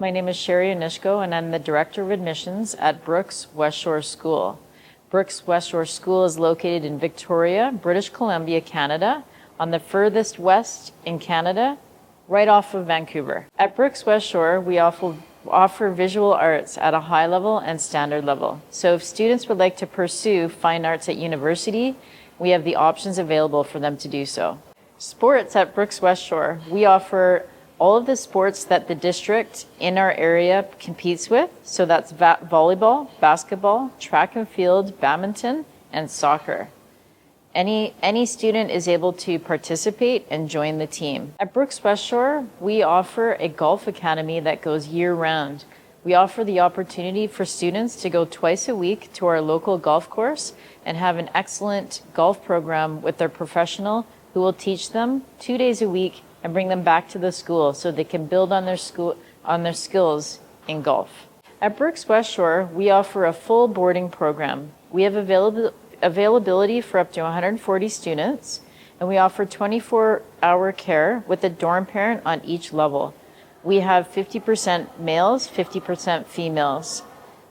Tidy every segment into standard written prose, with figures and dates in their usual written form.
My name is Sherry Onishko, and I'm the Director of Admissions at Brook Westshore School. Brook Westshore School is located in Victoria, British Columbia, Canada, on the furthest west in Canada, right off of Vancouver. At Brook Westshore, we offer visual arts at a high level and standard level. So if students would like to pursue fine arts at university, we have the options available for them to do so. Sports at Brook Westshore, we offer all of the sports that the district in our area competes with. So that's volleyball, basketball, track and field, badminton, and soccer. Any student is able to participate and join the team. At Brook Westshore, we offer a golf academy that goes year-round. We offer the opportunity for students to go twice a week to our local golf course and have an excellent golf program with their professional who will teach them 2 days a week and bring them back to the school so they can build on their skills in golf. At Brook Westshore, we offer a full boarding program. We have availability for up to 140 students, and we offer 24-hour care with a dorm parent on each level. We have 50% males, 50% females.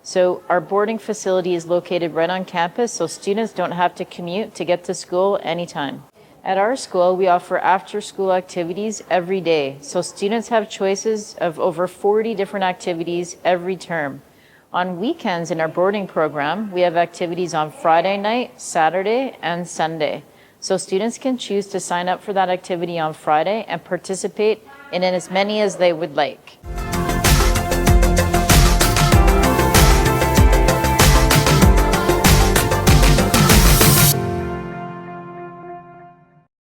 So our boarding facility is located right on campus, so students don't have to commute to get to school anytime. At our school, we offer after-school activities every day, so students have choices of over 40 different activities every term. On weekends in our boarding program, we have activities on Friday night, Saturday, and Sunday. So students can choose to sign up for that activity on Friday and participate in as many as they would like.